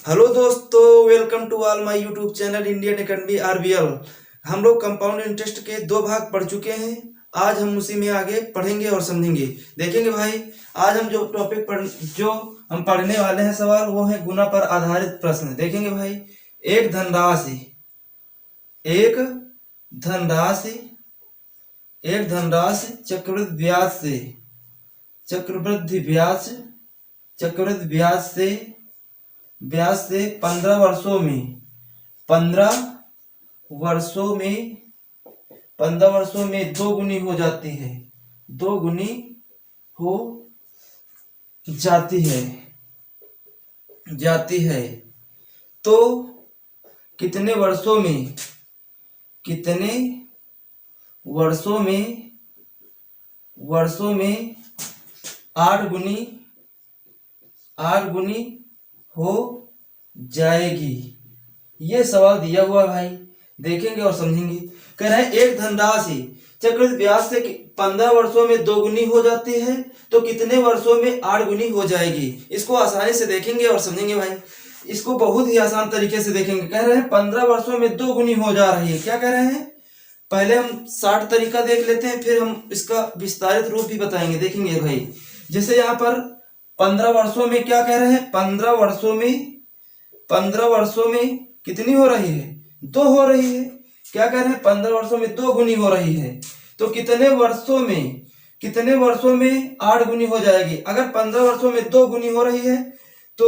Hello दोस्तों, welcome to all my YouTube channel Indian academy RBL. हम लोग compound interest के दो भाग पढ़ चुके हैं। आज हम उसी में आगे पढ़ेंगे और समझेंगे। देखेंगे भाई, आज हम जो हम पढ़ने वाले हैं सवाल, वो है गुना पर आधारित प्रश्न। देखेंगे भाई, एक धनराशि एक धनराशि एक धनराशि चक्रवृद्धि ब्याज से 15 वर्षों में दो गुनी हो जाती है। दो गुनी हो जाती है तो कितने वर्षों में 8 गुनी हो जाएगी। ये सवाल दिया हुआ भाई, देखेंगे और समझेंगे। कह रहे हैं एक धनराशि चक्रवृद्धि ब्याज से 15 वर्षों में 2 गुनी हो जाती है तो कितने वर्षों में 8 गुनी हो जाएगी। इसको आसानी से देखेंगे और समझेंगे भाई। इसको बहुत ही आसान तरीके से देखेंगे। कह रहे हैं 15 वर्षों में 2 गुनी हो जा रही है। क्या कह रहे हैं, पहले हम शार्ट तरीका देख लेते हैं, फिर हम इसका विस्तारित रूप भी बताएंगे। देखेंगे भाई, जैसे यहाँ पर 15 वर्षों में क्या कह रहे हैं, 15 वर्षों में कितनी हो रही है, 2 हो रही है। क्या कह रहे हैं, 15 वर्षों में 2 गुनी हो रही है तो कितने वर्षों में 8 गुनी हो जाएगी। अगर 15 वर्षों में 2 गुनी हो रही है तो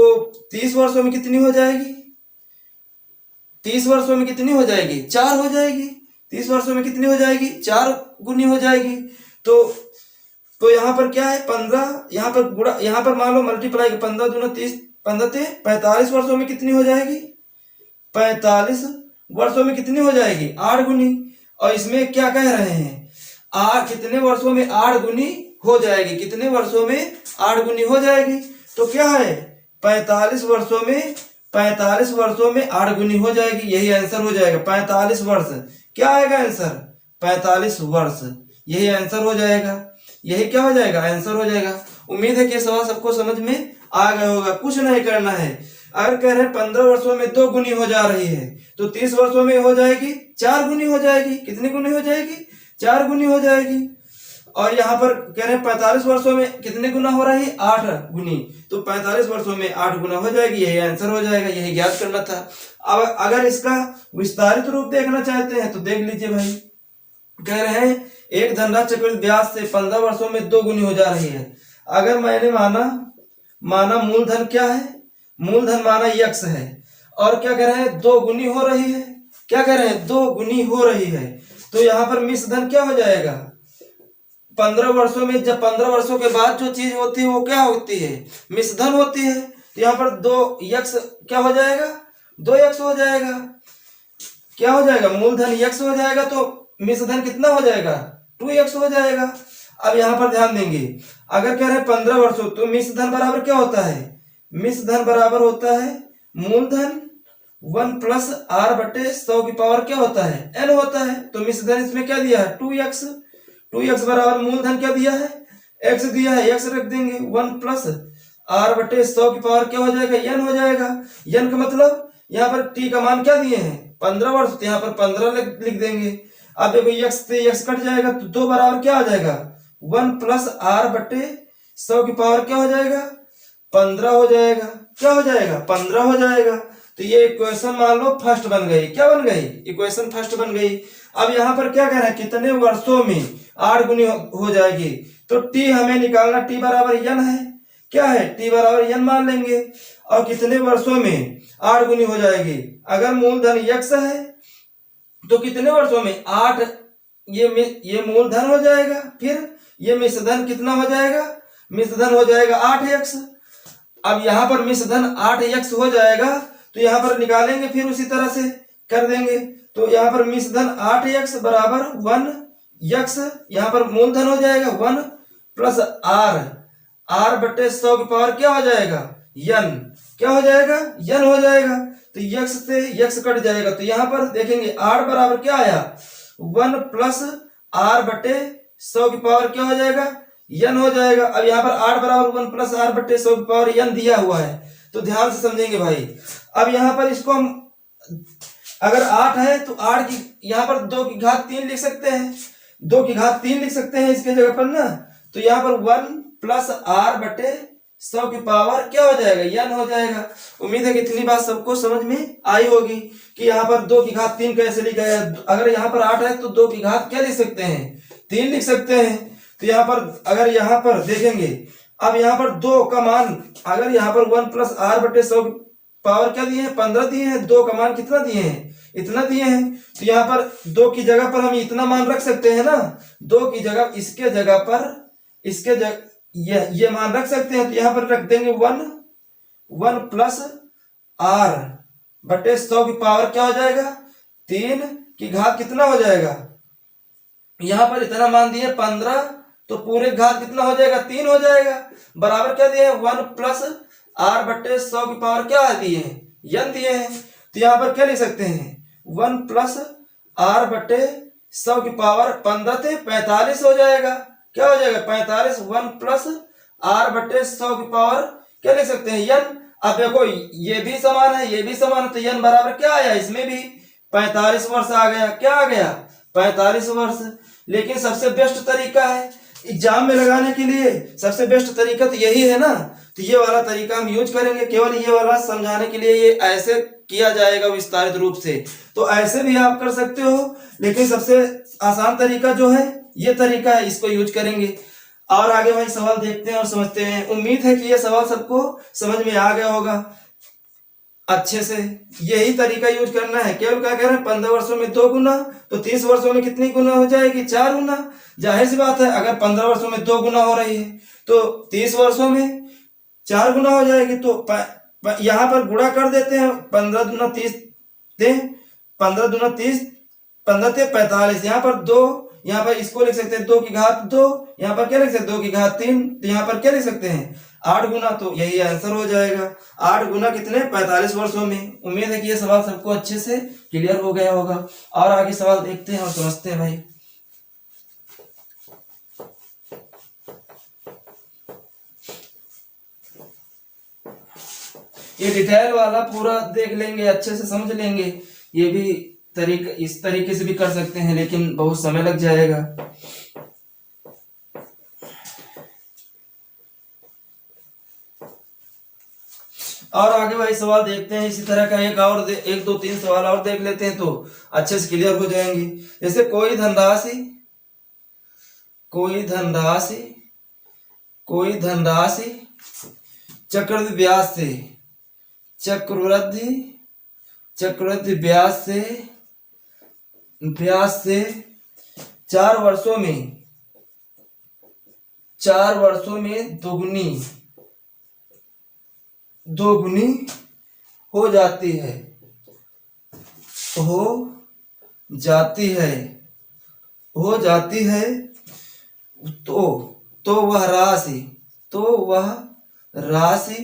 30 वर्षों में कितनी हो जाएगी, 30 वर्षों में कितनी हो जाएगी, 4 हो जाएगी। 30 वर्षों में कितनी हो जाएगी, 4 गुनी हो जाएगी। तो यहाँ पर क्या है, 15, यहाँ पर गुणा, यहाँ पर मान लो मल्टीप्लाई, 15 दूना 30, 15 ते 45 वर्षों में कितनी हो जाएगी, 45 वर्षों में कितनी हो जाएगी, 8 गुनी। और इसमें क्या कह रहे हैं, कितने वर्षों में 8 गुनी हो जाएगी, कितने वर्षों में 8 गुनी हो जाएगी। तो क्या है, 45 वर्षों में 8 गुनी हो जाएगी। यही आंसर हो जाएगा, 45 वर्ष। क्या आएगा आंसर, 45 वर्ष। यही आंसर हो जाएगा, यही क्या हो जाएगा, आंसर हो जाएगा। उम्मीद है कि सवाल सबको समझ में आ गया होगा। कुछ नहीं करना है। अगर कह रहे हैं 15 वर्षों में 2 गुनी हो जा रही है तो 30 वर्षों में हो जाएगी 4 गुनी हो जाएगी। कितनी गुनी हो जाएगी, 4 गुनी हो जाएगी। और यहाँ पर कह रहे हैं 45 वर्षों में कितने गुना हो रही है, 8 गुनी। तो 45 वर्षों में 8 गुना हो जाएगी। यही आंसर हो जाएगा, यही ज्ञात करना था। अब अगर इसका विस्तारित रूप देखना चाहते हैं तो देख लीजिए भाई। कह रहे हैं एक धनराशि चक्रवृद्धि ब्याज से 15 वर्षों में 2 गुनी हो जा रही है। अगर मैंने माना मूलधन क्या है, मूलधन माना यक्स है, और क्या कह रहे हैं, 2 गुनी हो रही है। क्या कह रहे हैं, 2 गुनी हो रही है। तो यहाँ पर मिश्रधन क्या हो जाएगा, 15 वर्षों में, जब 15 वर्षों के बाद जो चीज होती है वो क्या होती है, मिश्रधन होती है। तो यहाँ पर 2 यक्स क्या हो जाएगा, 2 यक्स हो जाएगा। क्या हो जाएगा, मूलधन यक्स हो जाएगा तो मिश्रधन कितना हो जाएगा, 2x हो जाएगा। अब यहाँ पर ध्यान देंगे, अगर कह रहे हैं 15 वर्षों तो मिश्रधन बराबर क्या होता है, मिश्रधन बराबर होता है मूलधन 1 प्लस r बटे 100 की पावर क्या होता है, n होता है। तो मिश्रधन इसमें क्या दिया है, 2x बराबर मूलधन क्या दिया है, x दिया है, x रख देंगे। 1 प्लस r बटे 100 की पावर क्या हो जाएगा, n हो जाएगा। n का मतलब यहाँ पर t का मान क्या दिए हैं, 15 वर्ष, तो यहाँ पर 15 लिख देंगे। अब देखो x से x कट जाएगा तो 2 बराबर क्या आ जाएगा, 1 प्लस r बटे 100 की पावर क्या हो जाएगा, 15 हो जाएगा। क्या हो जाएगा, 15 हो जाएगा। तो ये इक्वेशन मान लो फर्स्ट बन गई। क्या बन गई, इक्वेशन फर्स्ट बन गई। अब यहाँ पर क्या कह रहा है, कितने वर्षों में 8 गुनी हो जाएगी। तो t हमें निकालना, t बराबर n है। क्या है, t बराबर n मान लेंगे। और कितने वर्षों में 8 गुनी हो जाएगी। अगर मूलधन x है तो कितने वर्षों में 8, ये मूलधन हो जाएगा। फिर ये मिश्रधन कितना हो जाएगा, मिश्रधन हो जाएगा 8x। अब यहाँ पर मिश्रधन 8x हो जाएगा तो यहाँ पर निकालेंगे, फिर उसी तरह से कर देंगे। तो यहाँ पर मिश्रधन 8x बराबर 1x, यहाँ पर मूलधन हो जाएगा 1 प्लस r बटे 100 की पावर क्या हो जाएगा, n। क्या हो जाएगा, n हो जाएगा। तो x से x कट जाएगा। तो यहाँ पर देखेंगे r बराबर क्या आया, 1 प्लस r बटे 100 की पावर क्या हो जाएगा, n हो जाएगा। अब यहाँ पर 8 बराबर 1 प्लस आर बट्टे 100 की पावर n दिया हुआ है, तो ध्यान से समझेंगे भाई। अब यहाँ पर इसको हम अगर 8 है तो 8 की यहाँ पर 2 की घात 3 लिख सकते हैं, 2 की घात 3 लिख सकते हैं इसके जगह पर ना। तो यहाँ पर 1 प्लस आर बटे 100 की पावर क्या हो जाएगा, n हो जाएगा। उम्मीद है कि इतनी बात सबको समझ में आई होगी कि यहाँ पर 2 की घात 3 कैसे लिखा है। अगर यहाँ पर 8 है तो 2 की घात क्या लिख सकते हैं, 3 लिख सकते हैं। तो यहाँ पर अगर यहाँ पर देखेंगे, अब यहाँ पर 2 का मान, अगर यहाँ पर 1 प्लस आर बटे 100 पावर क्या दिए हैं, 15 दिए हैं। 2 का मान कितना दिए हैं, इतना दिए हैं। तो यहाँ पर 2 की जगह पर हम इतना मान रख सकते हैं ना, 2 की जगह इसके जगह पर इसके जगह ये मान रख सकते हैं। तो यहाँ पर रख देंगे 1 प्लस आर बटे 100 की पावर क्या हो जाएगा, 3 की घात कितना हो जाएगा, यहाँ पर इतना मान दिए 15, तो पूरे घात कितना हो जाएगा, 3 हो जाएगा। बराबर क्या दिए हैं, 1 प्लस आर बटे 100 की पावर क्या दिए हैं, n दिए हैं। तो यहाँ पर क्या लिख सकते हैं, 1 प्लस आर बटे 100 की पावर 15 थे 45 हो जाएगा। क्या हो जाएगा 45, 1 प्लस आर बटे 100 की पावर क्या लिख सकते हैं, n। अब देखो ये भी समान है, ये भी समान है, तो n बराबर क्या आया, इसमें भी 45 वर्ष आ गया। क्या आ गया, 45 वर्ष। लेकिन सबसे बेस्ट तरीका है एग्जाम में लगाने के लिए, सबसे बेस्ट तरीका तो यही है ना। तो ये वाला तरीका हम यूज करेंगे, केवल ये वाला समझाने के लिए ये ऐसे किया जाएगा विस्तारित रूप से। तो ऐसे भी आप कर सकते हो, लेकिन सबसे आसान तरीका जो है ये तरीका है, इसको यूज करेंगे। और आगे भाई सवाल देखते हैं और समझते हैं। उम्मीद है कि ये सवाल सबको समझ में आ गया होगा अच्छे से। यही तरीका यूज करना है। केवल क्या कह रहे हैं, 15 वर्षों में 2 गुना, तो 30 वर्षों में कितनी गुना हो जाएगी, 4 गुना। जाहिर सी बात है, अगर 15 वर्षों में 2 गुना हो रही है तो 30 वर्षों में 4 गुना हो जाएगी। तो यहाँ पर गुणा कर देते हैं, 15 दूना 30 थे, 15 दूना 30, 15 थे 45। यहाँ पर 2, यहाँ पर इसको लिख सकते हैं 2 की घात 2, यहाँ पर क्या लिख सकते हैं 2 की घात 3, तो यहाँ पर क्या लिख सकते हैं 8 गुना। तो यही आंसर हो जाएगा, 8 गुना कितने, 45 वर्षों में। उम्मीद है कि ये सवाल सबको अच्छे से क्लियर हो गया होगा। और आगे सवाल देखते हैं और समझते हैं भाई। ये डिटेल वाला पूरा देख लेंगे, अच्छे से समझ लेंगे। ये भी इस तरीके से भी कर सकते हैं, लेकिन बहुत समय लग जाएगा। और आगे भाई सवाल देखते हैं इसी तरह का। एक दो तीन सवाल और देख लेते हैं तो अच्छे से क्लियर हो जाएंगे। जैसे कोई धनराशि चक्रवृद्धि ब्याज से 4 वर्षों में दोगुनी हो जाती है तो वह राशि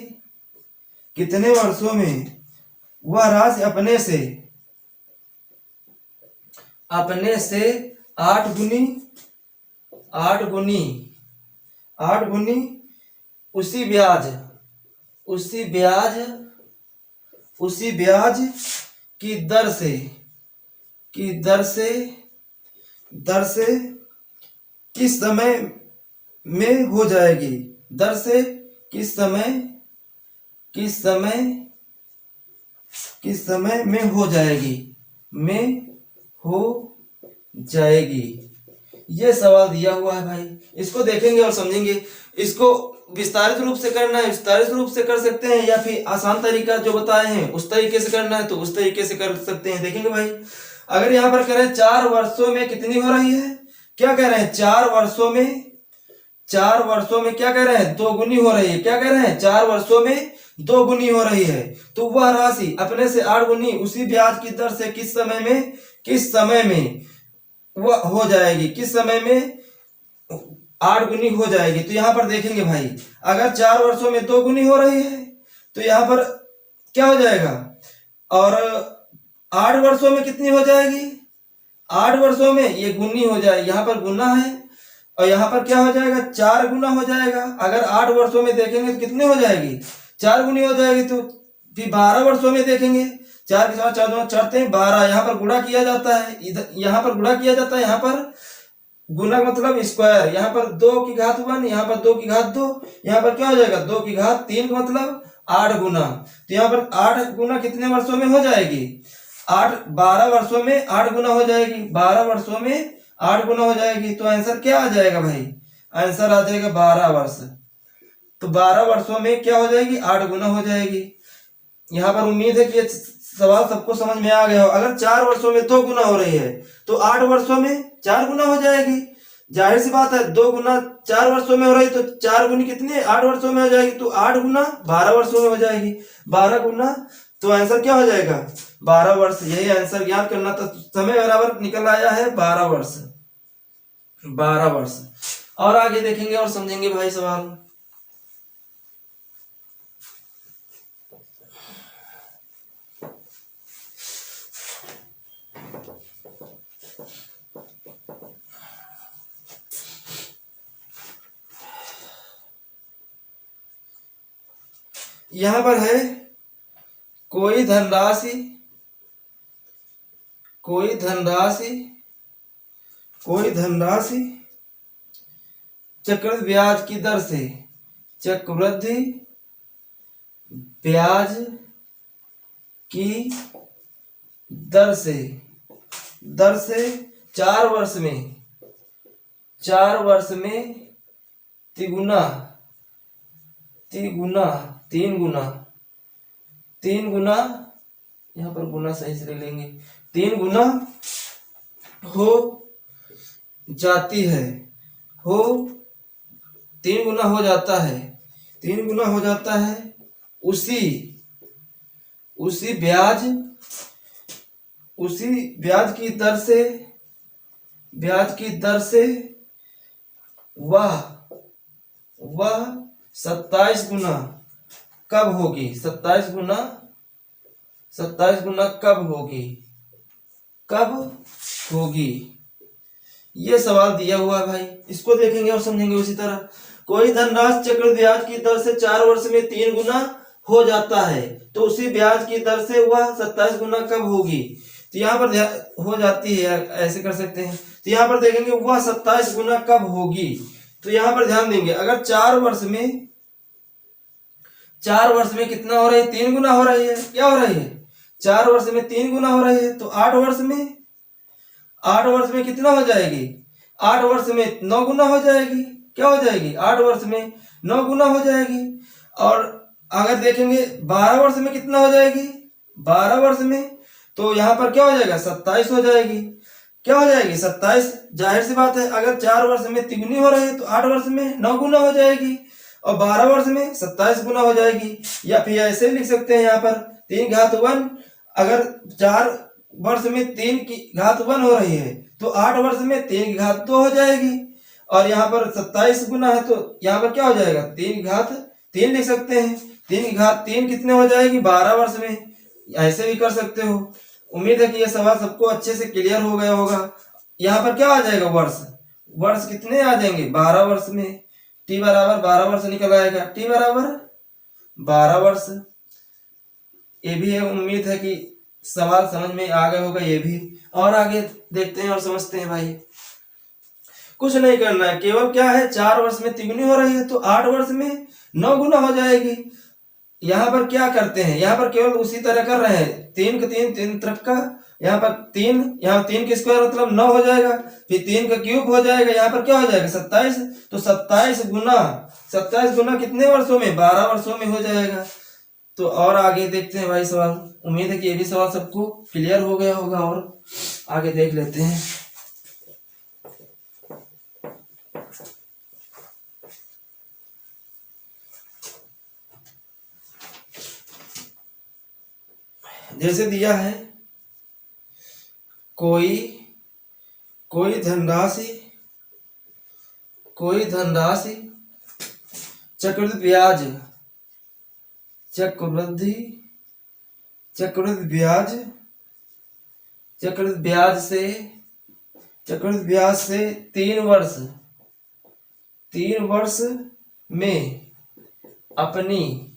कितने वर्षों में, वह राशि अपने से 8 गुनी उसी ब्याज की दर से किस समय में हो जाएगी, किस समय में हो जाएगी। ये सवाल दिया हुआ है भाई, इसको देखेंगे और समझेंगे। इसको विस्तारित रूप से करना है, विस्तारित रूप से कर सकते हैं, या फिर आसान तरीका जो बताए हैं उस तरीके से करना है तो उस तरीके से कर सकते हैं। देखेंगे भाई, अगर यहाँ पर कह रहे हैं 4 वर्षों में कितनी हो रही है, क्या कह रहे हैं 4 वर्षों में क्या कह रहे हैं, 2 गुनी हो रही है। क्या कह रहे हैं 4 वर्षों में 2 गुनी हो रही है, तो वह राशि अपने से 8 गुनी उसी ब्याज की दर से किस समय में वह हो जाएगी, किस समय में 8 गुनी हो जाएगी। तो यहाँ पर देखेंगे भाई, अगर 4 वर्षों में 2 गुनी हो रही है तो यहाँ पर क्या हो जाएगा, और 8 वर्षों में कितनी हो जाएगी, 8 वर्षों में ये गुनी हो जाएगी। यहाँ पर गुना है और यहाँ पर क्या हो जाएगा, 4 गुना हो जाएगा। अगर 8 वर्षों में देखेंगे तो कितने हो जाएगी, 4 गुनी हो जाएगी। तो फिर 12 वर्षों में देखेंगे, 4 के साथ 4 चढ़ते हैं 12, यहाँ पर गुणा किया जाता है, इधर यहाँ पर गुणा किया जाता है, यहाँ पर गुना मतलब स्क्वायर, यहाँ पर 2 की घात 1, यहाँ पर 2 की घात 2, यहाँ पर क्या हो जाएगा 2 की घात 3 का मतलब 8 गुना। तो यहाँ पर 8 गुना कितने वर्षों में हो जाएगी, 12 वर्षों में 8 गुना हो जाएगी, 12 वर्षों में 8 गुना हो जाएगी। तो आंसर क्या आ जाएगा भाई, आंसर आ जाएगा 12 वर्ष। तो 12 वर्षों में क्या हो जाएगी, 8 गुना हो जाएगी। यहाँ पर उम्मीद है कि ये सवाल सबको समझ में आ गया हो। अगर 4 वर्षों में 2 गुना हो रही है तो 8 वर्षों में 4 गुना हो जाएगी। जाहिर सी बात है, 2 गुना 4 वर्षों में हो रही तो 4 गुनी कितने 8 वर्षों में हो जाएगी। तो 8 गुना 12 वर्षों में हो जाएगी, 12 गुना, तो आंसर क्या हो जाएगा 12 वर्ष। यही आंसर याद करना था। समय बराबर निकल आया है 12 वर्ष, 12 वर्ष। और आगे देखेंगे और समझेंगे भाई सवाल। यहां पर है कोई धनराशि, कोई धनराशि, कोई धनराशि चक्रवृद्धि ब्याज की दर से, चक्रवृद्धि ब्याज की दर से 4 वर्ष में, 4 वर्ष में तिगुना, तिगुना 3 गुना, 3 गुना, यहाँ पर गुना सही से ले लेंगे, 3 गुना हो जाती है, हो 3 गुना हो जाता है, 3 गुना हो जाता है उसी ब्याज, उसी ब्याज की दर से, ब्याज की दर से वह 27 गुना कब होगी, 27 गुना, 27 गुना कब होगी, कब होगी। ये सवाल दिया हुआ है भाई, इसको देखेंगे और समझेंगे उसी तरह। कोई धनराशि चक्रवृद्धि ब्याज की दर से 4 वर्ष में 3 गुना हो जाता है, तो उसी ब्याज की दर से वह 27 गुना कब होगी। तो यहाँ पर हो जाती है, ऐसे कर सकते हैं। तो यहाँ पर देखेंगे वह 27 गुना कब होगी। तो यहाँ पर ध्यान देंगे, अगर 4 वर्ष में, 4 वर्ष में कितना हो रही है, 3 गुना हो रही है। क्या हो रही है, 4 वर्ष में 3 गुना हो रही है। तो 8 वर्ष में, 8 वर्ष में कितना हो जाएगी, 8 वर्ष में 9 गुना हो जाएगी। क्या हो जाएगी, 8 वर्ष में 9 गुना हो जाएगी। और अगर देखेंगे 12 वर्ष में कितना हो जाएगी, 12 वर्ष में, तो यहाँ पर क्या हो जाएगा 27 हो जाएगी। क्या हो जाएगी 27। जाहिर सी बात है, अगर 4 वर्ष में तिगुनी हो रही है तो 8 वर्ष में 9 गुना हो जाएगी और 12 वर्ष में 27 गुना हो जाएगी। या फिर ऐसे लिख सकते हैं, यहाँ पर 3 घात 1, अगर 4 वर्ष में 3 की घात 1 हो रही है तो 8 वर्ष में 3 की घात 2 हो जाएगी। और यहाँ पर 27 गुना है तो यहाँ पर क्या हो जाएगा 3 की घात 3 लिख सकते हैं। 3 की घात 3 कितने हो जाएगी 12 वर्ष में। ऐसे भी कर सकते हो। उम्मीद है कि यह सवाल सबको अच्छे से क्लियर हो गया होगा। यहाँ पर क्या आ जाएगा वर्ष, वर्ष कितने आ जाएंगे 12 वर्ष में। टी बराबर 12 वर्ष निकल आएगा, टी बराबर 12 वर्ष। ये भी है, उम्मीद है कि सवाल समझ में आ गया होगा ये भी। और आगे देखते हैं और समझते हैं भाई। कुछ नहीं करना है, केवल क्या है 4 वर्ष में तिगुनी हो रही है तो 8 वर्ष में 9 गुना हो जाएगी। यहाँ पर क्या करते हैं, यहाँ पर केवल उसी तरह कर रहे हैं, 3 का 3 तरफ का, यहाँ पर 3, यहाँ 3 के स्क्वायर मतलब 9 हो जाएगा, फिर 3 का क्यूब हो जाएगा, यहाँ पर क्या हो जाएगा 27। तो 27 गुना कितने वर्षों में 12 वर्षों में हो जाएगा। तो और आगे देखते हैं भाई सवाल। उम्मीद है कि ये भी सवाल सबको क्लियर हो गया होगा और आगे देख लेते हैं। जैसे दिया है कोई धनराशि चक्रवृद्धि ब्याज से 3 वर्ष 3 वर्ष में अपनी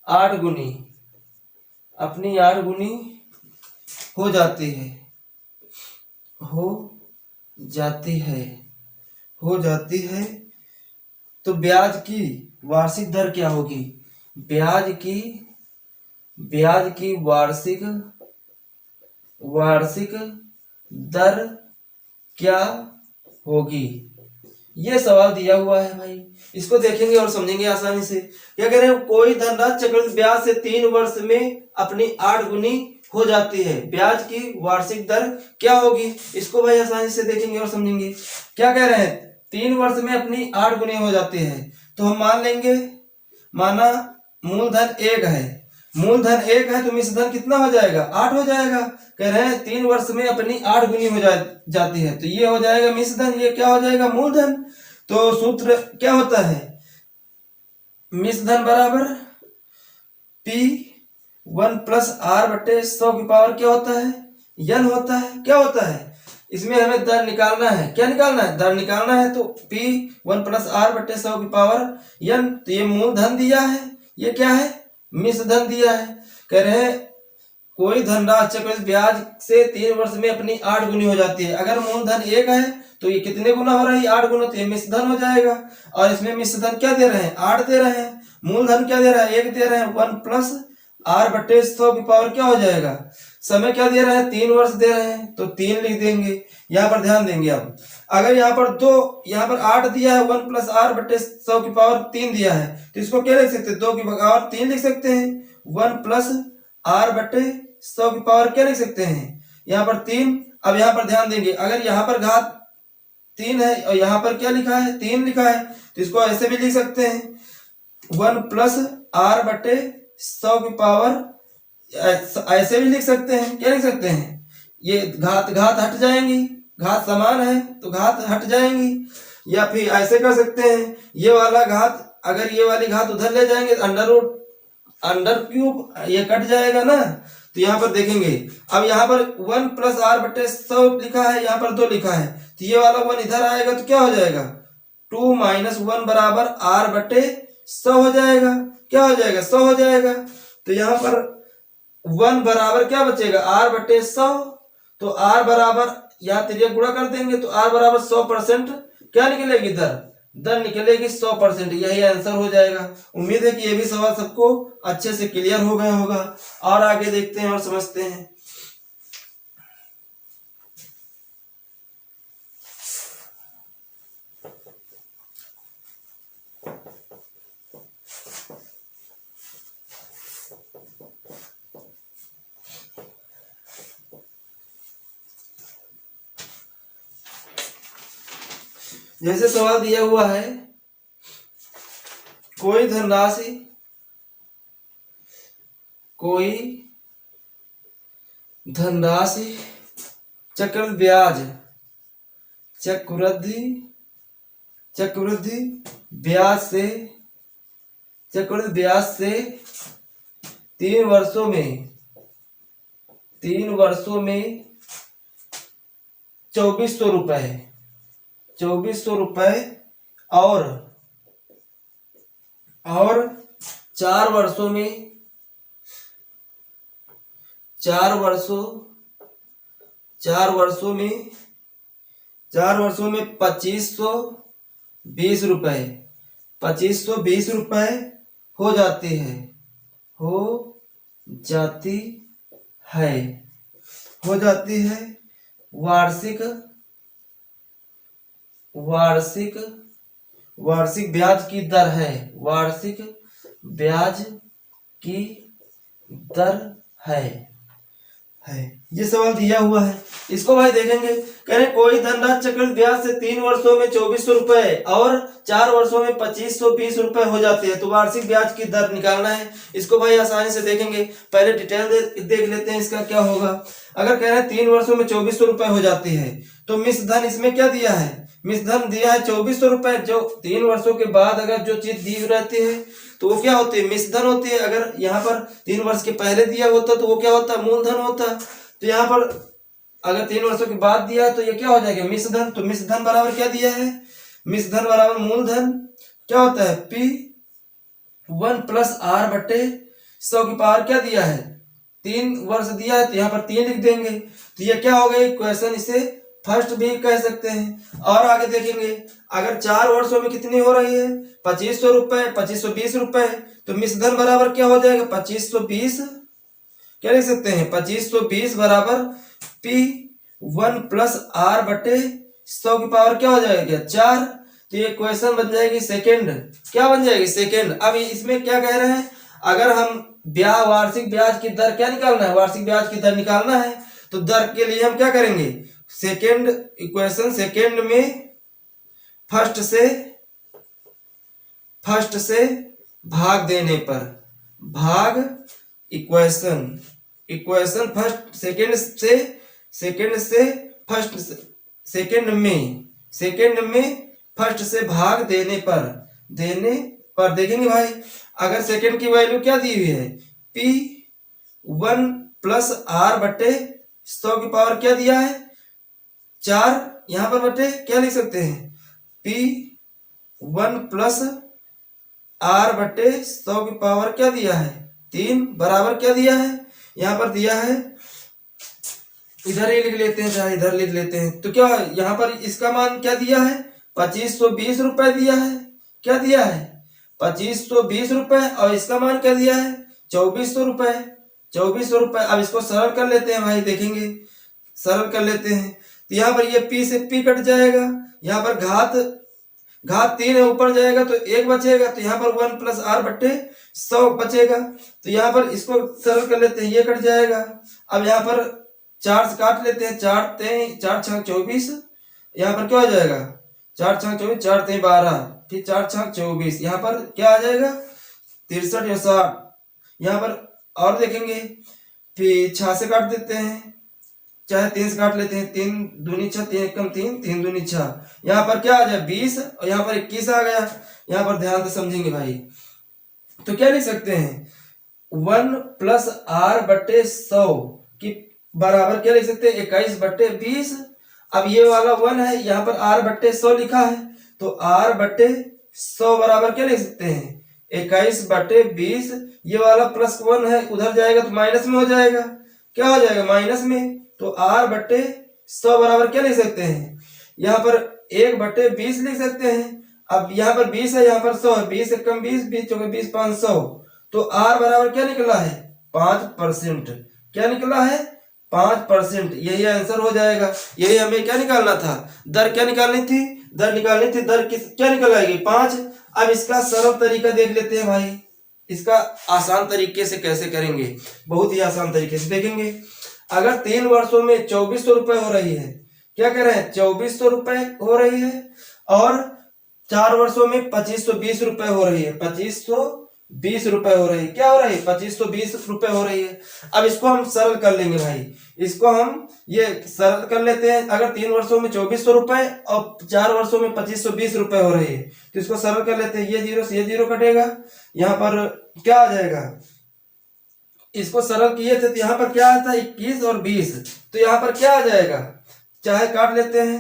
8 गुनी हो जाती है तो ब्याज की वार्षिक दर क्या होगी? ब्याज की वार्षिक दर क्या होगी? ये सवाल दिया हुआ है भाई, इसको देखेंगे और समझेंगे आसानी से। क्या कह रहे हैं? कोई धनराशि चक्रवृद्धि ब्याज से 3 वर्ष में अपनी 8 गुनी हो जाती है, ब्याज की वार्षिक दर क्या होगी? इसको भाई आसानी से देखेंगे और समझेंगे। क्या कह रहे हैं? 3 वर्ष में अपनी 8 गुनी हो जाती है, तो हम मान लेंगे, माना मूलधन 1 है तो मिश्रधन कितना हो जाएगा? 8 हो जाएगा। कह रहे हैं 3 वर्ष में अपनी 8 गुनी हो जाती है, तो ये हो जाएगा मिश्रधन, ये क्या हो जाएगा? मूलधन। तो सूत्र क्या होता है? मिश्रधन बराबर P1 प्लस R बटे 100 की पावर क्या होता है? n होता है। क्या होता है? इसमें हमें दर निकालना है। क्या निकालना है? दर निकालना है, तो P1 प्लस R बटे 100 की पावर n। तो ये मूलधन दिया है, ये क्या है? मिश्रधन दिया है। कह रहे हैं कोई धनराशि चक्रवृद्धि ब्याज से 3 वर्ष में अपनी 8 गुनी हो जाती है। अगर मूलधन 1 है तो ये कितने गुना हो रहा है? 8 गुना, तो ये मिश्रधन हो जाएगा। और इसमें मिश्रधन क्या दे रहे हैं? 8 दे रहे हैं। मूलधन क्या दे रहा है? 1 दे रहे हैं। 1 प्लस R बटे 100 की पावर क्या हो जाएगा? समय क्या दे रहे हैं? 3 वर्ष दे रहे हैं, तो 3 लिख देंगे। यहाँ पर ध्यान देंगे। अब अगर यहाँ पर 8 दिया है, 1 प्लस R बटे 100 की पावर 3 दिया है, तो इसको क्या लिख सकते हैं? 2 की पावर 3 लिख सकते हैं। 1 प्लस R बटे 100 की पावर क्या लिख सकते हैं? यहाँ पर 3। अब यहाँ पर ध्यान देंगे, अगर यहाँ पर घात 3 है और यहाँ पर क्या लिखा है? 3 लिखा है, तो इसको ऐसे भी लिख सकते हैं। 1 प्लस R बटे 100 की पावर ऐसे भी लिख सकते हैं। क्या लिख सकते हैं? ये घात हट जाएंगी, घात समान है तो घात हट जाएंगी। या फिर ऐसे कर सकते हैं, ये वाला घात, अगर ये वाली घात उधर ले जाएंगे तो अंडर क्यूब ये कट जाएगा ना। तो यहाँ पर देखेंगे, अब यहाँ पर 1 प्लस R बटे 100 लिखा है, यहाँ पर 2 लिखा है, तो ये वाला 1 इधर आएगा तो क्या हो जाएगा? 2 माइनस 1 बराबर R बटे 100 हो जाएगा। क्या हो जाएगा? 100 हो जाएगा। तो यहाँ पर 1 बराबर क्या बचेगा? R बटे 100। तो R बराबर यहाँ तिर्यक गुणा कर देंगे, तो R बराबर 100% क्या निकलेगी? दर निकलेगी 100%। यही आंसर हो जाएगा। उम्मीद है कि ये भी सवाल सबको अच्छे से क्लियर हो गया होगा। और आगे देखते हैं और समझते हैं। जैसे सवाल दिया हुआ है, कोई धनराशि चक्रवृद्धि ब्याज से 3 वर्षों में 2400 रुपए और 4 वर्षों में 2520 रुपए हो जाती है वार्षिक ब्याज की दर है। वार्षिक ब्याज की दर है। ये सवाल दिया हुआ है, इसको भाई देखेंगे। कह रहे कोई धनराशि चक्रवृद्धि ब्याज से 3 वर्षों में 2400 रुपए और 4 वर्षों में 2520 रुपए हो जाती है, तो वार्षिक ब्याज की दर निकालना है। इसको भाई आसानी से देखेंगे। पहले डिटेल देख लेते हैं इसका क्या होगा। अगर कह रहे हैं 3 वर्षों में 2400 रुपए हो जाती है, तो मिश्रधन इसमें क्या दिया है? मिश्रधन दिया है 2400 रुपए। जो 3 वर्षों के बाद अगर जो चीज दी रहती है तो वो क्या होती है? मिश्रधन होती है। अगर यहाँ पर 3 वर्ष के पहले दिया होता तो वो क्या होता? मूलधन होता। तो यहाँ पर अगर 3 वर्षों के बाद दिया है तो ये क्या हो जाएगा, मिश्र धन। तो मिश्र धन बराबर क्या दिया है, मिश्र धन बराबर मूलधन क्या होता है, P1 प्लस R बटे 100 की पावर क्या दिया है, 3 वर्ष दिया है तो यहाँ पर 3 लिख देंगे। तो ये क्या हो गई क्वेश्चन, इसे फर्स्ट भी कह सकते हैं। और आगे देखेंगे, अगर 4 वर्षों में कितनी हो रही है, 2500 रुपए, 2520 रुपए, तो मिश्र धन बराबर क्या हो जाएगा, 2520, क्या लिख सकते हैं, 2520 बराबर P1 प्लस R बटे 100 की पावर क्या हो जाएगा, 4। तो ये क्वेश्चन बन जाएगी सेकेंड, क्या बन जाएगी, सेकेंड। अब इसमें क्या कह रहे हैं, अगर हम वार्षिक ब्याज की दर क्या निकालना है, वार्षिक ब्याज की दर निकालना है, तो दर के लिए हम क्या करेंगे, सेकेंड इक्वेशन, सेकेंड में फर्स्ट से भाग देने पर, भाग इक्वेशन फर्स्ट सेकेंड से फर्स्ट, सेकेंड में फर्स्ट से भाग देने पर देखेंगे भाई, अगर सेकेंड की वैल्यू क्या दी हुई है, P1 प्लस R बटे 100 की पावर क्या दिया है, 4, यहां पर बटे क्या लिख सकते हैं, P1 प्लस R बटे 100 की पावर क्या दिया है, 3 बराबर क्या दिया है, यहां पर दिया है, इधर ही लिख लेते हैं, चाहे इधर लिख लेते हैं। तो क्या यहां पर इसका मान क्या दिया है, 2520 रुपए दिया है, क्या दिया है, 2520 रुपए, और इसका मान क्या दिया है, 2400 रुपए, 2400 रुपए। अब इसको सरल कर लेते हैं भाई, देखेंगे सरल कर लेते हैं। तो यहाँ पर ये P से P कट जाएगा, यहाँ पर घात 3 है, ऊपर जाएगा तो 1 बचेगा, तो यहाँ पर 1 प्लस R बट्टे 100 बचेगा। तो यहाँ पर इसको सरल कर लेते हैं, ये कट जाएगा। अब यहाँ पर 4 से काट लेते हैं, 4 छक 24, यहाँ पर क्या हो जाएगा, 4 छक 24, 4 3 12, फिर 4 छक 24, यहाँ पर क्या आ जाएगा, 63 या 60। यहाँ पर और देखेंगे, फिर 6 से काट देते हैं, चाहे 3 से काट लेते हैं, 3 दूनी 6, 3 एकम 3, 3 दूनी 6, यहाँ पर क्या आ जाए 20, और यहाँ पर 21 आ गया। यहाँ पर ध्यान से समझेंगे भाई, तो क्या लिख सकते हैं, 1 प्लस R बटे 100 की बराबर क्या लिख सकते हैं, 21 बटे 20। अब ये वाला 1 है, यहाँ पर R बटे 100 लिखा है, तो R बटे 100 बराबर क्या लिख सकते हैं, 21 बटे 20। ये वाला प्लस 1 है, उधर जाएगा तो माइनस में हो जाएगा, क्या हो जाएगा, माइनस में। तो R बटे 100 बराबर क्या लिख सकते हैं, यहाँ पर 1 बटे 20 लिख सकते हैं। अब यहाँ पर 20 है, यहाँ पर 100 है, 20 कम 20, 20 चौके 20, 500। तो R बराबर क्या निकला है, 5%। क्या निकला है, 5%। यही आंसर हो जाएगा। यही हमें क्या निकालना था, दर क्या निकालनी थी, दर क्या निकल आएगी, 5। अब इसका सरल तरीका देख लेते हैं भाई, इसका आसान तरीके से कैसे करेंगे, बहुत ही आसान तरीके से देखेंगे। अगर 3 वर्षों में 2400 रुपए हो रही है, क्या कह रहे हैं, 2400 रुपए हो रही है, और 4 वर्षों में 2520 रुपए हो रही है, 2520 रुपए हो रही है, क्या हो रही है, 2520 रुपए हो रही है। अब इसको हम सरल कर लेंगे भाई, इसको हम ये सरल कर लेते हैं। अगर 3 वर्षों में 2400 रुपए और 4 वर्षों में 2520 रुपए हो रही है, तो इसको सरल कर लेते हैं। ये 0 से ये 0 कटेगा, यहाँ पर क्या आ जाएगा, इसको सरल किए थे तो यहाँ पर क्या आता है, 21 और 20, तो यहाँ पर क्या आ जाएगा, चाहे काट लेते हैं,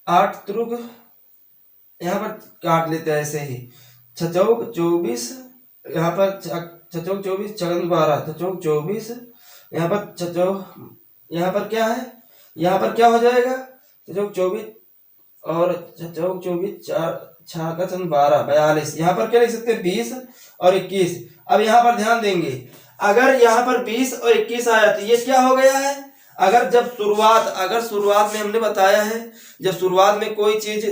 8 त्रुक, यहाँ पर काट लेते हैं ऐसे ही, 6 चौक 24, यहाँ पर 6 चौक 24, 6 12, 6 चौक 24, यहाँ पर 6 चौक, यहाँ पर क्या है, यहाँ पर क्या हो जाएगा, 6 चौक 24 और 6 चौक 24, 4 6 का 12, 42। यहाँ पर क्या लिख सकते हैं, 20 और 21। अब यहाँ पर ध्यान देंगे, अगर यहाँ पर 20 और 21 आया तो ये क्या हो गया है, अगर शुरुआत में हमने बताया है, जब शुरुआत में कोई चीज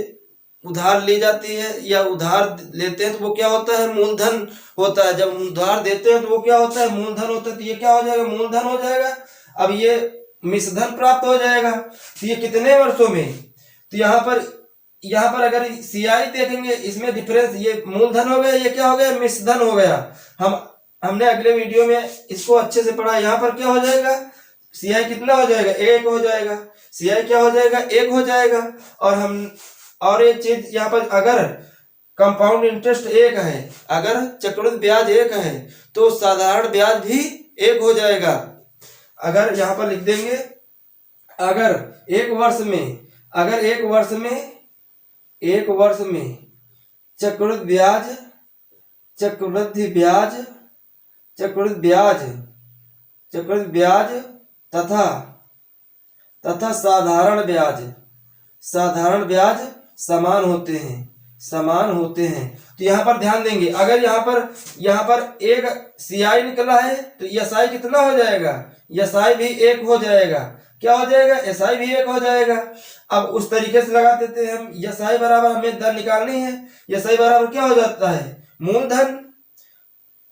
उधार ली जाती है या उधार लेते हैं तो वो क्या होता है, मूलधन होता है। जब उधार देते हैं तो वो क्या होता है, मूलधन होता है। तो ये क्या हो जाएगा, मूलधन हो जाएगा। अब ये मिश्रधन प्राप्त हो जाएगा। तो ये कितने वर्षों में, तो यहाँ पर अगर CI देखेंगे, इसमें डिफरेंस, ये मूलधन हो गया, ये क्या हो गया, मिश्रधन हो गया। हमने अगले वीडियो में इसको अच्छे से पढ़ा। यहाँ पर क्या हो जाएगा, CI कितना हो जाएगा, 1 हो जाएगा। CI क्या हो जाएगा, 1 हो जाएगा। और एक चीज यहाँ पर, अगर कंपाउंड इंटरेस्ट 1 है, अगर चक्रवृद्धि ब्याज 1 है, तो साधारण ब्याज भी 1 हो जाएगा। अगर यहाँ पर लिख देंगे, अगर एक वर्ष में चक्रवृद्धि ब्याज तथा साधारण ब्याज समान होते हैं। तो यहाँ पर ध्यान देंगे, अगर यहाँ पर एक सीआई निकला है तो एसआई कितना हो जाएगा, एसआई भी एक हो जाएगा। क्या हो जाएगा, एसआई भी एक हो जाएगा। अब उस तरीके से लगा देते हैं हम, एसआई बराबर हमें दर निकालनी है, एसआई बराबर क्या हो जाता है, मूलधन,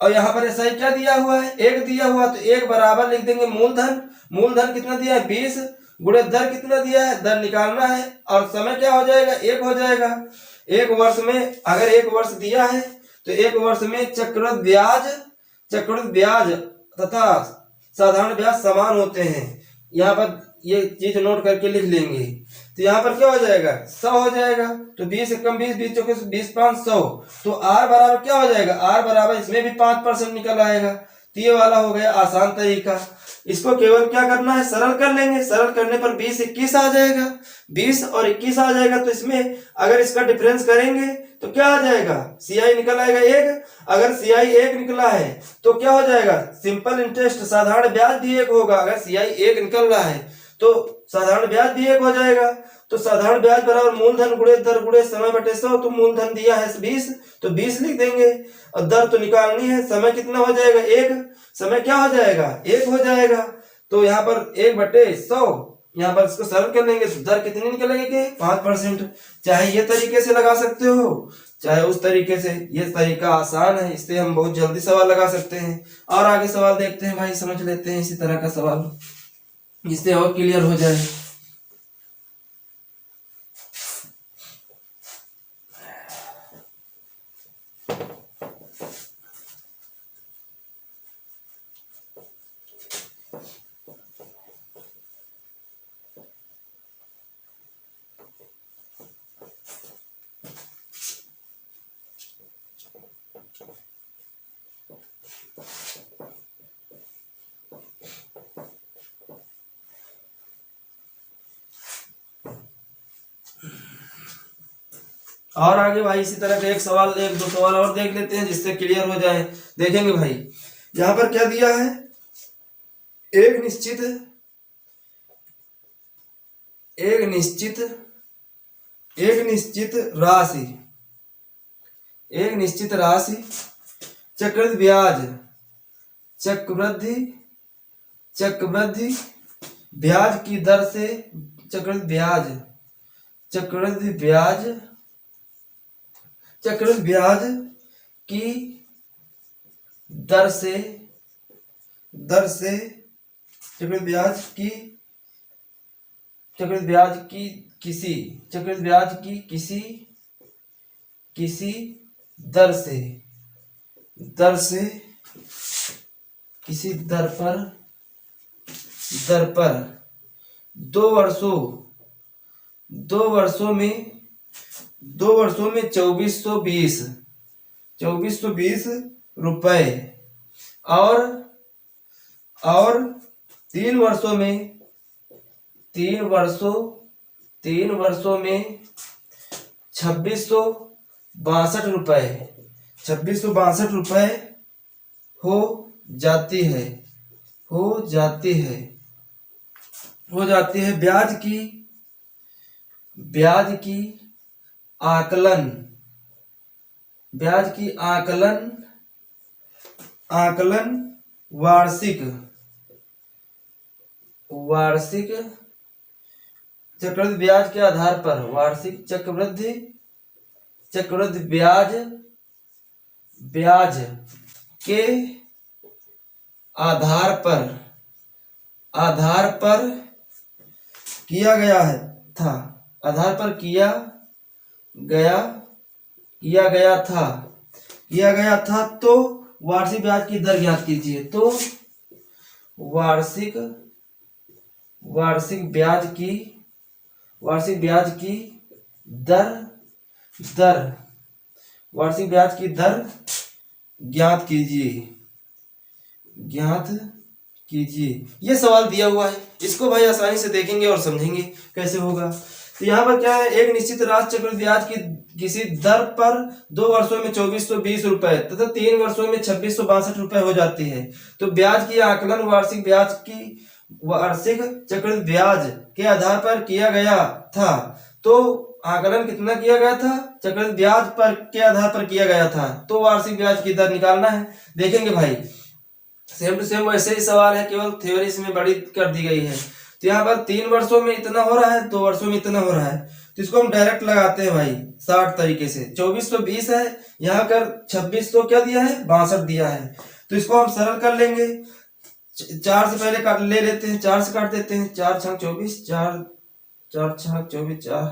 और यहाँ पर एसआई क्या दिया हुआ है, एक दिया हुआ, तो एक बराबर लिख देंगे मूलधन कितना दिया है 20 गुणे दर कितना दिया है, दर निकालना है, और समय क्या हो जाएगा, एक हो जाएगा। एक वर्ष में अगर एक वर्ष दिया है तो एक वर्ष में चक्रवृद्धि ब्याज तथा साधारण ब्याज समान होते हैं। यहाँ पर ये चीज नोट करके लिख लेंगे। तो यहाँ पर क्या हो जाएगा, 100 हो जाएगा। तो 20 एकम 20, 20 चौके 20, 5, 100। तो आर बराबर क्या हो जाएगा, आर बराबर इसमें भी 5% निकल आएगा। तो ये वाला हो गया आसान तरीका। इसको केवल क्या करना है, सरल कर लेंगे। सरल करने पर 20 21 आ जाएगा, 20 और 21 आ जाएगा। तो इसमें अगर इसका डिफरेंस करेंगे तो क्या आ जाएगा, सीआई निकल आएगा 1। अगर सीआई 1 निकला है तो क्या हो जाएगा, सिंपल इंटरेस्ट साधारण ब्याज भी 1 होगा। अगर सीआई 1 निकल रहा है तो साधारण ब्याज भी 1 हो जाएगा। तो साधारण ब्याज बराबर मूलधन गुणे दर गुणे समय बटे 100। तो मूलधन दिया है 20, तो 20 लिख देंगे, और दर तो निकालनी है। समय कितना हो जाएगा, 1। समय क्या हो जाएगा, 1 हो जाएगा। तो यहाँ पर 1/100, यहाँ पर इसको सरल कर लेंगे तो दर कितनी निकलेगी, 5%। चाहे ये तरीके से लगा सकते हो, चाहे उस तरीके से। ये तरीका आसान है, इससे हम बहुत जल्दी सवाल लगा सकते हैं। और आगे सवाल देखते हैं भाई, समझ लेते हैं इसी तरह का सवाल, जिससे और क्लियर हो जाए। और आगे भाई इसी तरह का एक दो सवाल और देख लेते हैं, जिससे क्लियर हो जाए। देखेंगे भाई, यहां पर क्या दिया है, एक निश्चित राशि चक्रवृद्धि ब्याज की दर से चक्रवृद्धि ब्याज की दर से चक्रवृद्धि ब्याज की किसी दर पर 2 वर्षों में 2420 रुपए, और 3 वर्षों में 2662 रुपए हो जाती है। ब्याज की आकलन वार्षिक चक्रवृद्धि ब्याज के आधार पर, वार्षिक चक्रवृद्धि ब्याज के आधार पर किया गया था। तो वार्षिक ब्याज की दर ज्ञात कीजिए। तो वार्षिक ब्याज की दर ज्ञात कीजिए। ये सवाल दिया हुआ है, इसको भाई आसानी से देखेंगे और समझेंगे कैसे होगा। तो यहाँ पर क्या है, एक निश्चित राशि चक्रवृद्धि ब्याज की किसी दर पर 2 वर्षों में 2420 रुपए तथा 3 वर्षों में 2662 रुपए हो जाती है। तो ब्याज की आकलन वार्षिक ब्याज की वार्षिक चक्रवृद्धि ब्याज के आधार पर किया गया था। तो आकलन कितना किया गया था, चक्रवृद्धि ब्याज पर के आधार पर किया गया था। तो वार्षिक ब्याज की दर निकालना है, देखेंगे भाई। सेम टू सेम वैसे ही सवाल है, केवल थ्योरी इसमें बड़ी कर दी गई है। तो यहाँ पर 3 वर्षों में इतना हो रहा है, 2 वर्षों में इतना हो रहा है, तो इसको हम डायरेक्ट लगाते हैं भाई 60 तरीके से। 2420 है, यहाँ कर 26 तो क्या दिया है, 62 दिया है। तो इसको हम सरल कर लेंगे, 4 से पहले काट ले लेते हैं, 4 से काट देते हैं, 4 छक 24, 4 4 छक 24 4।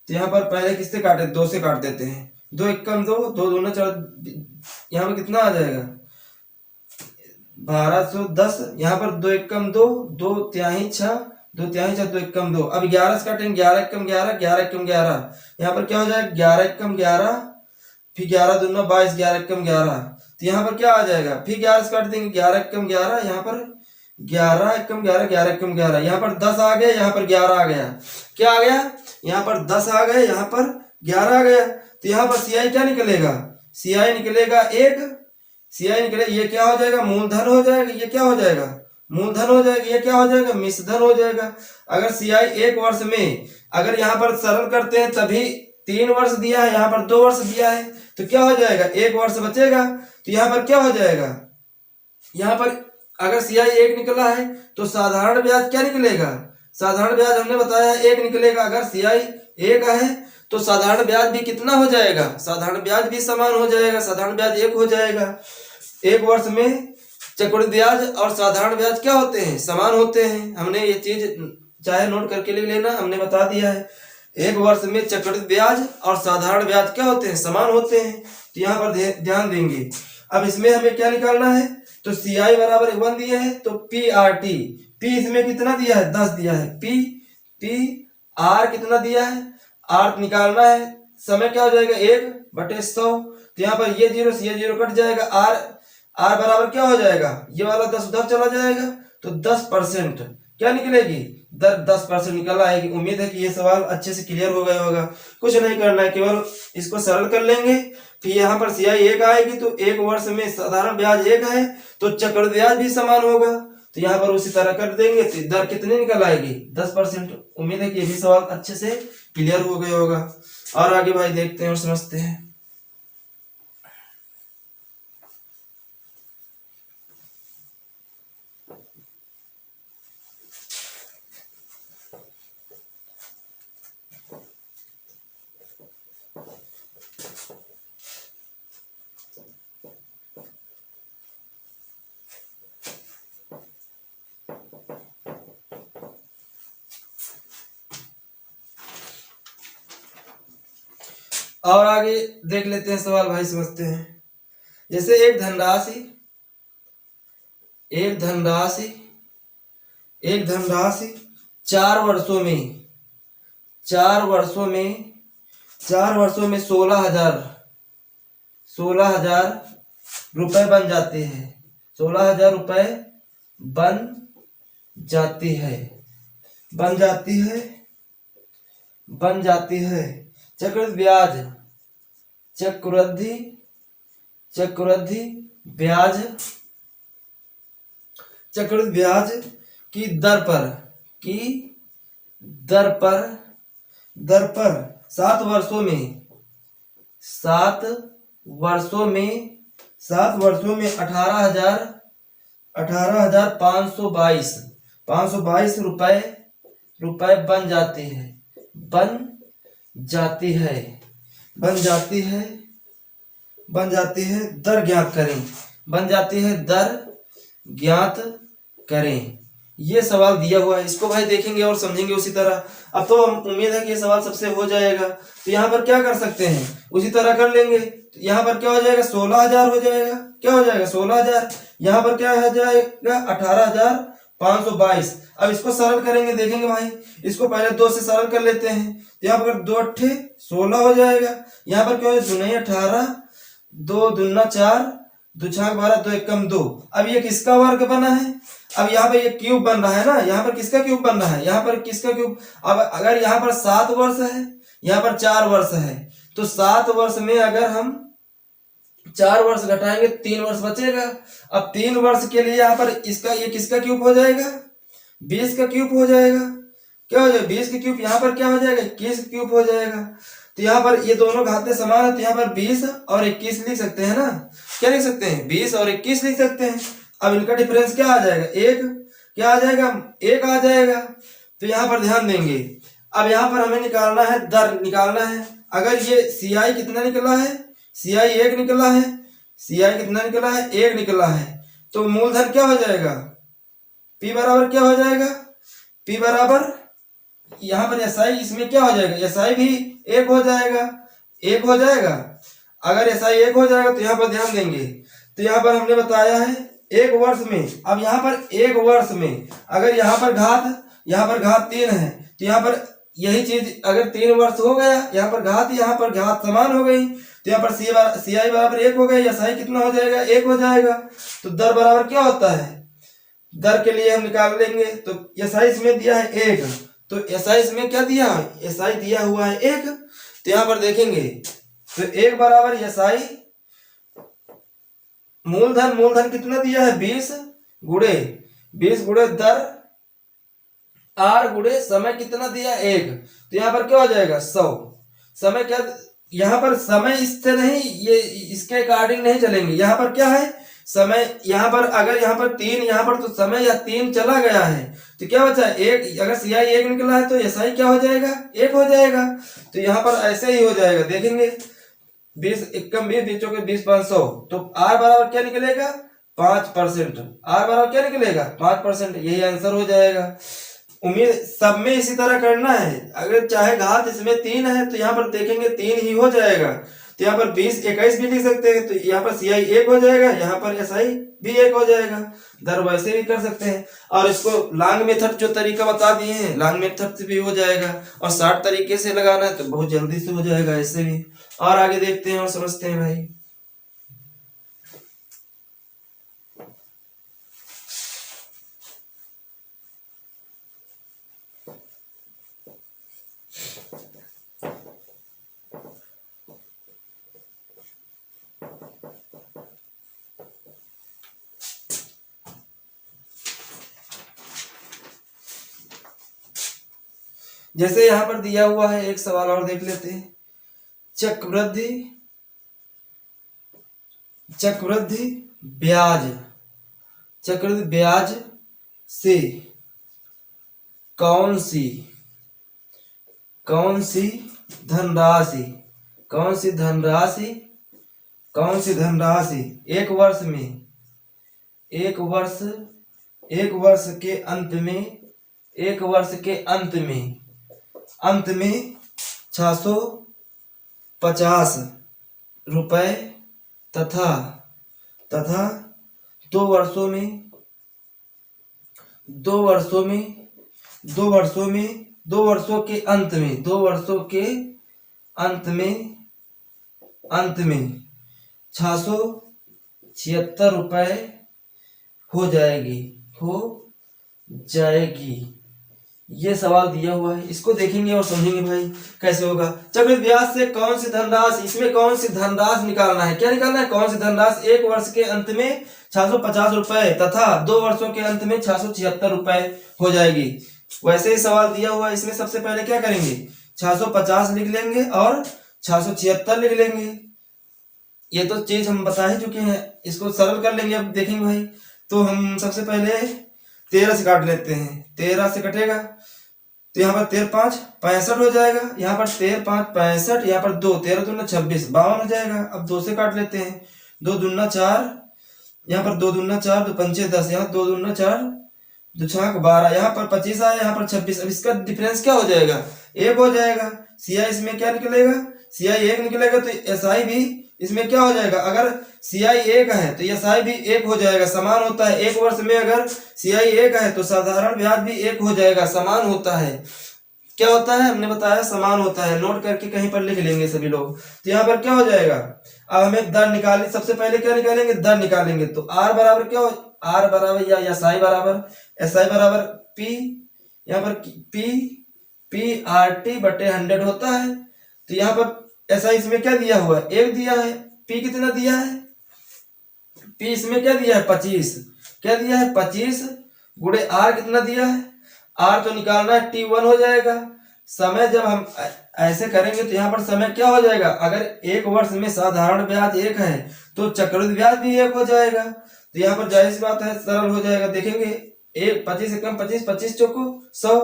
तो यहाँ पर पहले किससे काटे, 2 से काट देते हैं, 2 एकम 2, 2 दूना 4, यहाँ पर कितना आ जाएगा 1210। यहाँ पर 2 एकम 2, 2 तिहाई 6, 2 तिहाई 6, 2 एकम 2। अब 11 से काटेंगे, 11 एकम 11, 11 एकम 11। यहाँ पर क्या हो जाएगा 11 एकम 11, फिर 11 दूना 22, 11 एकम 11। तो यहाँ पर क्या आ जाएगा, फिर 11 से काट देंगे, 11 एकम 11, यहाँ पर 11 एकम 11, 11 एकम 11। यहाँ पर 10 आ गया, यहाँ पर 11 आ गया, क्या आ गया, यहाँ पर 10 आ गए, यहाँ पर 11 आ गया। तो यहाँ पर सीआई क्या निकलेगा, सीआई निकलेगा 1, सीआई निकले, ये क्या हो जाएगा, मूलधन हो जाएगा, ये क्या हो जाएगा, मूलधन हो जाएगा, ये क्या हो जाएगा, मिश्रधन हो जाएगा। अगर सीआई 1 वर्ष में, अगर यहाँ पर सरल करते हैं तभी 3 वर्ष दिया है, यहाँ पर 2 वर्ष दिया है, तो क्या हो जाएगा 1 वर्ष बचेगा। तो यहाँ पर क्या हो जाएगा, यहाँ पर अगर सीआई 1 निकला है तो साधारण ब्याज क्या निकलेगा, साधारण ब्याज हमने बताया 1 निकलेगा। अगर सीआई 1 है तो साधारण ब्याज भी कितना हो जाएगा, साधारण ब्याज भी समान हो जाएगा, साधारण ब्याज 1 हो जाएगा। 1 वर्ष में चक्रवृद्धि ब्याज और साधारण ब्याज क्या होते हैं, समान होते हैं। हमने ये चीज चाहे नोट करके ले लेना, हमने बता दिया है। 1 वर्ष में चक्रवृद्धि ब्याज और साधारण ब्याज क्या होते हैं, समान होते हैं। तो यहाँ पर ध्यान देंगे। अब इसमें हमें क्या निकालना है, तो सीआई बराबर 1 दिया है, तो पी आर टी, पी इसमें कितना दिया है 10 दिया है, पी आर कितना दिया है, आर निकालना है। समय क्या हो जाएगा 1/100। तो यहाँ पर ये 0 से ये 0 कट जाएगा, आर बराबर क्या हो जाएगा, ये वाला 10 उधर चला जाएगा, तो 10% क्या निकलेगी, दर 10% निकल आएगी। उम्मीद है कि ये सवाल अच्छे से क्लियर हो गया होगा। कुछ नहीं करना है, केवल इसको सरल कर लेंगे। फिर यहाँ पर सीआई 1 आएगी, तो 1 वर्ष में साधारण ब्याज 1 है तो चक्रवृद्धि ब्याज भी समान होगा। तो यहाँ पर उसी तरह कर देंगे, तो दर कितनी निकल आएगी 10%। उम्मीद है कि ये भी सवाल अच्छे से क्लियर हो गया होगा। और आगे भाई देखते हैं और समझते हैं। और आगे देख लेते हैं सवाल भाई, समझते हैं। जैसे एक धनराशि 4 वर्षों में 16,000 रुपए बन जाते हैं, 16,000 रुपए बन जाती है। चक्रवृद्धि ब्याज की दर पर 7 वर्षों में 18,522 रुपए बन जाती है। दर ज्ञात करें। ये सवाल दिया हुआ है, इसको भाई देखेंगे और समझेंगे उसी तरह। अब तो उम्मीद है कि ये सवाल सबसे हो जाएगा। तो यहाँ पर क्या कर सकते हैं, उसी तरह कर लेंगे। तो यहाँ पर क्या हो जाएगा 16,000 हो जाएगा, क्या हो जाएगा 16,000। यहाँ पर क्या हो जाएगा 18,522। अब इसको सरल करेंगे, देखेंगे भाई। इसको पहले 2 से सरल कर लेते हैं। तो यहाँ पर 2 अट्ठे 16 हो जाएगा। यहाँ पर क्या हो जाएगा 2 नहीं 18, 2 दूना 4, दो छाक 12, दो एकम 2। अब ये किसका वर्ग बना है? अब यहाँ पर ये क्यूब बन रहा है ना, यहाँ पर किसका क्यूब बन रहा है? यहाँ पर किसका क्यूब? अब अगर यहाँ पर 7 वर्ष है, यहाँ पर 4 वर्ष है, तो 7 वर्ष में अगर हम 4 वर्ष घटाएंगे 3 वर्ष बचेगा। अब 3 वर्ष के लिए यहाँ पर इसका ये किसका क्यूब हो जाएगा? 20 का क्यूब हो जाएगा। क्या हो जाएगा? 20 का क्यूब यहाँ पर क्या हो जाएगा? 21 का क्यूब हो जाएगा। तो यहाँ पर ये दोनों घातें समान है, तो यहाँ पर 20 और 21 लिख सकते हैं ना। क्या लिख सकते हैं? 20 और 21 लिख सकते हैं। अब इनका डिफरेंस क्या आ जाएगा? 1। क्या आ जाएगा? 1 आ जाएगा। तो यहाँ पर ध्यान देंगे। अब यहाँ पर हमें निकालना है, दर निकालना है। अगर ये CI कितना निकला है? CI 1 निकला है। CI कितना निकला है? 1 निकला है। तो मूलधन क्या हो जाएगा? P बराबर क्या हो जाएगा? P बराबर यहाँ पर SI, इसमें क्या हो जाएगा? SI भी 1 हो जाएगा। 1 हो जाएगा। अगर SI 1 हो जाएगा तो यहाँ पर ध्यान देंगे। तो यहाँ पर हमने बताया है 1 वर्ष में। अब यहाँ पर 1 वर्ष में अगर यहाँ पर घात 3 है, तो यहाँ पर यही चीज अगर 3 वर्ष हो गया, यहाँ पर घात समान हो गई, तो यहाँ पर CI बराबर 1 हो गया। SI कितना हो जाएगा? 1 हो जाएगा। तो दर बराबर क्या होता है? दर के लिए हम निकाल लेंगे। तो SI इसमें दिया है 1, तो SI इसमें क्या दिया है? SI दिया हुआ है 1। तो यहाँ पर देखेंगे तो 1 बराबर SI, मूलधन कितना दिया है? 20 गुणे दर R गुणे समय कितना दिया? 1। तो यहाँ पर क्या हो जाएगा? 100। समय क्या, यहाँ पर समय इससे नहीं, ये इसके अकॉर्डिंग नहीं चलेंगे। यहाँ पर क्या है? समय यहाँ पर अगर यहाँ पर 3, यहाँ पर तो समय या 3 चला गया है, तो क्या बचा? 1। अगर CI 1 निकला है तो SI क्या हो जाएगा? 1 हो जाएगा। तो यहाँ पर ऐसे ही हो जाएगा। देखेंगे 20 एकम 20, 20 चौके 20, 500। तो R बराबर क्या निकलेगा? 5%। R बराबर क्या निकलेगा? 5%। यही आंसर हो जाएगा। उम्मीद सब में इसी तरह करना है। अगर चाहे घात इसमें 3 है तो यहाँ पर देखेंगे 3 ही हो जाएगा। तो यहाँ पर 20 21 भी लिख सकते हैं। तो यहाँ पर CI 1 हो जाएगा, यहाँ पर SI भी 1 हो जाएगा। दर वैसे भी कर सकते हैं। और इसको लॉन्ग मेथड जो तरीका बता दिए हैं, लॉन्ग मेथड से भी हो जाएगा। और शॉर्ट तरीके से लगाना है तो बहुत जल्दी से हो जाएगा ऐसे भी। और आगे देखते हैं और समझते हैं भाई। जैसे यहाँ पर दिया हुआ है, एक सवाल और देख लेते हैं। चक्रवृद्धि ब्याज से कौन सी धनराशि एक वर्ष के अंत में 650 रुपए तथा 2 वर्षों के अंत में 676 रुपए हो जाएगी। ये सवाल दिया हुआ है, इसको देखेंगे और समझेंगे भाई कैसे होगा। चक्रवृद्धि ब्याज से कौन सी धनराशि, इसमें कौन सी धनराशि निकालना है? क्या निकालना है? कौन सी धनराशि 1 वर्ष के अंत में 650 रुपए तथा 2 वर्षों के अंत में 676 रुपए हो जाएगी। वैसे ही सवाल दिया हुआ है, इसमें सबसे पहले क्या करेंगे? 650 लिख लेंगे और 676 लिख लेंगे। ये तो चीज हम बता ही चुके हैं, इसको सरल कर लेंगे। अब देखेंगे भाई, तो हम सबसे पहले 13 से काट लेते हैं। 13 से कटेगा तो यहाँ पर 13 5 65 हो जाएगा। यहाँ पर 13 5 65, यहाँ पर 2 13 दूना 26 52 हो जाएगा। अब 2 से काट लेते हैं। 2 दूना 4, यहाँ पर 2 दूना 4, 2 पंचे 10, यहाँ 2 दूना 4, 2 छाक 12, यहाँ पर 25 आया, यहाँ पर 26। अब इसका डिफरेंस क्या हो जाएगा? 1 हो जाएगा। CI इसमें क्या निकलेगा? CI 1 निकलेगा। तो SI भी इसमें क्या हो जाएगा? अगर CI 1 है तो SI भी 1 हो जाएगा, समान होता है। 1 वर्ष में अगर CI 1 है तो साधारण ब्याज भी 1 हो जाएगा, समान होता है। क्या होता है? हमने बताया समान होता है। नोट करके कहीं पर लिख लेंगे सभी लोग। तो यहाँ पर क्या हो जाएगा? अब हमें दर निकालनी, सबसे पहले क्या निकालेंगे, दर निकालेंगे। तो आर बराबर क्या हो, आर बराबर या एसआई बराबर पी, यहाँ पर पी आर टी बटे 100 होता है। तो यहाँ पर एसआई इसमें क्या दिया हुआ है, 1 दिया है। पी कितना दिया है, पी इसमें क्या दिया है 25, क्या दिया है 25 गुणे आर कितना दिया है, आर तो निकालना है T1 हो जाएगा। समय जब हम ऐसे करेंगे तो यहाँ पर समय क्या हो जाएगा, अगर एक वर्ष में साधारण ब्याज 1 है तो चक्रवृद्धि ब्याज भी 1 हो जाएगा। तो यहाँ पर जाहिर सी बात है सरल हो जाएगा। देखेंगे 25 से कम 25, 25 चौको 100।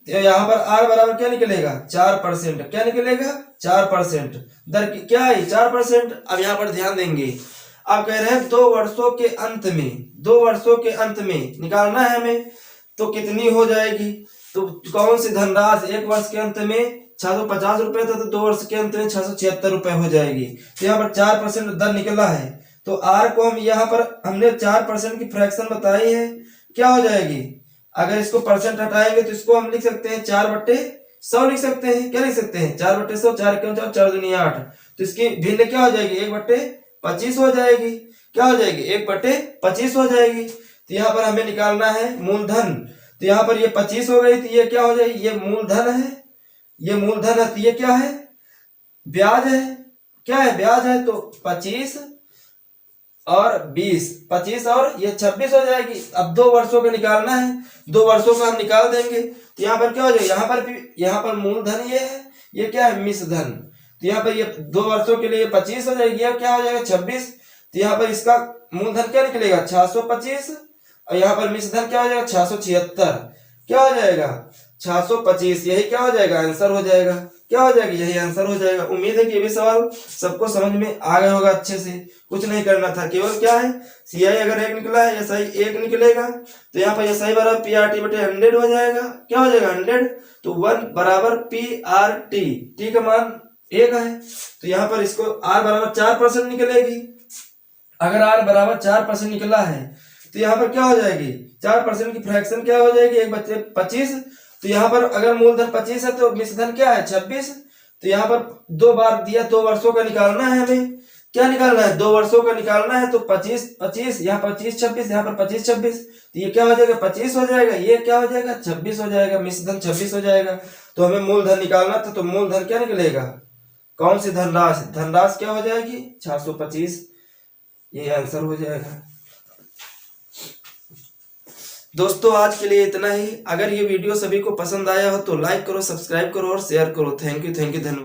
तो यहाँ पर आर बराबर क्या निकलेगा 4%, क्या निकलेगा 4%। दर क्या है 4%। अब यहाँ पर ध्यान देंगे, अब कह रहे हैं 2 वर्षों के अंत में, 2 वर्षों के अंत में निकालना है हमें, तो कितनी हो जाएगी। तो कौन सी धनराशि, 1 वर्ष के अंत में 650 रुपए था, तो 2 वर्ष के अंत में 676 रुपए हो जाएगी। तो यहाँ पर 4% दर निकला है। तो आर को हम यहाँ पर हमने 4% की फ्रैक्शन बताई है, क्या हो जाएगी, अगर इसको परसेंट हटाएंगे तो इसको हम लिख सकते हैं 4/100 लिख सकते हैं। क्या लिख सकते हैं 4/100, 4 क्यों 4, 4 दूनी 8। तो इसकी भिन्न क्या हो जाएगी 1/25 हो जाएगी। क्या हो जाएगी 1/25 हो जाएगी। तो यहाँ पर हमें निकालना है मूलधन। तो यहाँ पर ये 25 हो गई, तो ये क्या हो जाएगी, ये मूलधन है, ये मूलधन है। तो ये क्या है, ब्याज है, क्या है ब्याज है। तो 25 और 20, 25 और ये 26 हो जाएगी। अब 2 वर्षों का निकालना है, 2 वर्षों का हम निकाल देंगे। तो यहाँ पर क्या हो जाएगा, यहाँ पर मूलधन ये है, ये क्या है मिश्रधन। तो यहाँ पर ये 2 वर्षों के लिए 25 हो जाएगी, अब क्या हो जाएगा 26। तो यहाँ पर इसका मूलधन क्या निकलेगा 625, और यहाँ पर मिश्रधन क्या हो जाएगा 676, क्या हो जाएगा 625। यही क्या हो जाएगा आंसर हो जाएगा, क्या हो जाएगा यही आंसर हो जाएगा। उम्मीद है कि ये भी सवाल सबको समझ में आ गया होगा अच्छे से। कुछ नहीं करना था, केवल क्या है सीआई अगर 1 निकला है एसआई 1 निकलेगा, तो यहाँ पर एसआई बराबर पीआरटी बटे 100 हो जाएगा। क्या हो जाएगा 100, तो 1 बराबर पीआरटी, टी का मान 1 है। तो यहाँ पर इसको आर बराबर 4% निकलेगी। अगर आर बराबर 4% निकला है तो यहाँ पर क्या हो जाएगी 4% की फ्रैक्शन क्या हो जाएगी 1/25। तो यहाँ पर अगर मूलधन 25 है तो मिश्रधन क्या है 26। तो यहाँ पर 2 बार दिया, 2 वर्षों का निकालना है हमें, क्या निकालना है 2 वर्षों का निकालना है। तो 25 यहाँ 25 26, यहाँ पर 25 26, तो ये क्या हो जाएगा 25 हो जाएगा, ये क्या हो जाएगा 26 हो जाएगा, मिश्रधन 26 हो जाएगा। तो हमें मूलधन निकालना था, तो मूलधन क्या निकलेगा, कौन सी धनराशि, धनराशि क्या हो जाएगी 625, ये आंसर हो जाएगा। दोस्तों आज के लिए इतना ही। अगर ये वीडियो सभी को पसंद आया हो तो लाइक करो, सब्सक्राइब करो और शेयर करो। थैंक यू धन्यवाद।